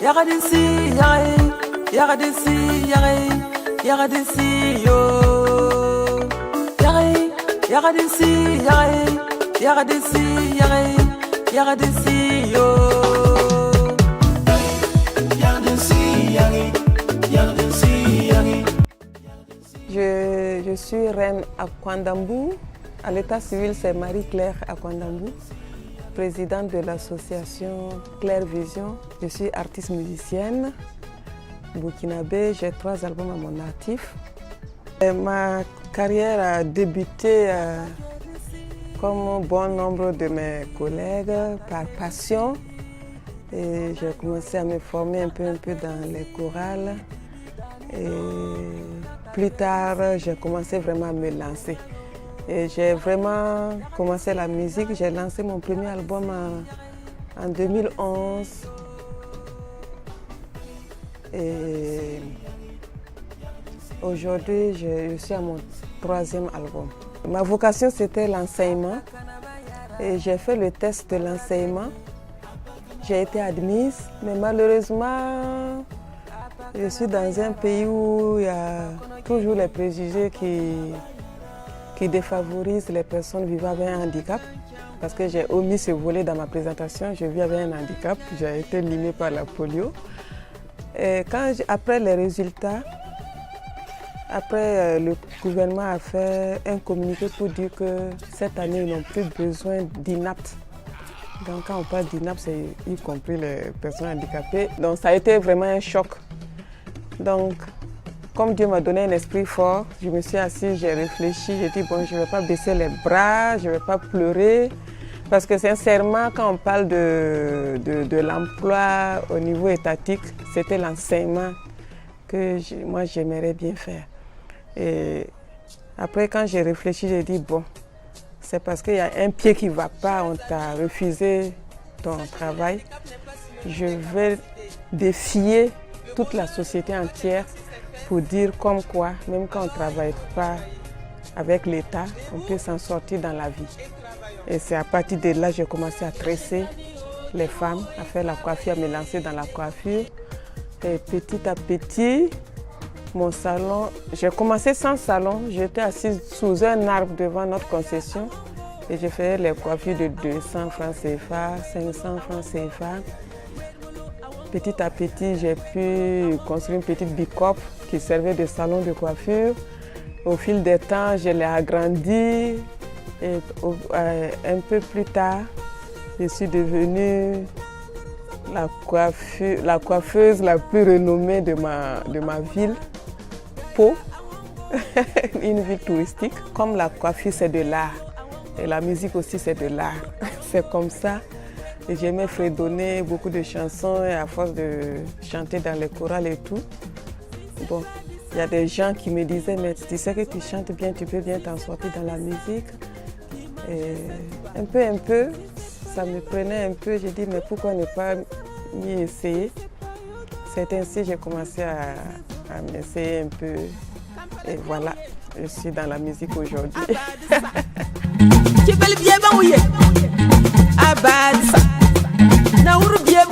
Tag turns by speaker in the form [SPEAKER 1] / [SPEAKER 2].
[SPEAKER 1] Yagadisi, yagadisi, yagadisi, yo. Yagadisi, yagadisi, yagadisi, yo.
[SPEAKER 2] Je suis reine à Kwandambou. À l'état civil, c'est Marie-Claire à Kwandambou, présidente de l'association Claire Vision. Je suis artiste musicienne burkinabé. J'ai 3 albums à mon actif. Ma carrière a débuté comme bon nombre de mes collègues par passion. Et j'ai commencé à me former un peu dans les chorales. Et plus tard, j'ai commencé vraiment à me lancer. Et j'ai vraiment commencé la musique. J'ai lancé mon premier album en 2011. Et aujourd'hui, je suis à mon 3e album. Ma vocation, c'était l'enseignement. Et j'ai fait le test de l'enseignement. J'ai été admise, mais malheureusement, je suis dans un pays où il y a toujours les préjugés qui défavorisent les personnes vivant avec un handicap. Parce que j'ai omis ce volet dans ma présentation, je vis avec un handicap, j'ai été limée par la polio. Et après les résultats, le gouvernement a fait un communiqué pour dire que cette année, ils n'ont plus besoin d'inaptes. Donc quand on parle d'inaptes, c'est y compris les personnes handicapées. Donc ça a été vraiment un choc. Donc, comme Dieu m'a donné un esprit fort, je me suis assise, j'ai réfléchi, j'ai dit bon, je ne vais pas baisser les bras, je ne vais pas pleurer. Parce que sincèrement, quand on parle de l'emploi au niveau étatique, c'était l'enseignement que moi j'aimerais bien faire. Et après, quand j'ai réfléchi, j'ai dit bon, c'est parce qu'il y a un pied qui ne va pas, on t'a refusé ton travail. Je vais défier toute la société entière pour dire comme quoi, même quand on ne travaille pas avec l'État, on peut s'en sortir dans la vie. Et c'est à partir de là que j'ai commencé à tresser les femmes, à faire la coiffure, à me lancer dans la coiffure. Et petit à petit, mon salon, j'ai commencé sans salon, j'étais assise sous un arbre devant notre concession et je faisais les coiffures de 200 francs CFA, 500 francs CFA. Petit à petit, j'ai pu construire une petite bicoque qui servait de salon de coiffure. Au fil des temps, je l'ai agrandi et un peu plus tard, je suis devenue la coiffeuse la plus renommée de ma ville, Pau, une ville touristique. Comme la coiffure, c'est de l'art et la musique aussi, c'est de l'art. C'est comme ça. Et j'aimais fredonner beaucoup de chansons et à force de chanter dans les chorales et tout. Bon, il y a des gens qui me disaient, mais tu sais que tu chantes bien, tu peux bien t'en sortir dans la musique. Et un peu, ça me prenait un peu. J'ai dit, mais pourquoi ne pas m'y essayer? C'est ainsi que j'ai commencé à m'essayer un peu. Et voilà, je suis dans la musique aujourd'hui. Abadisa, Nauru Bieba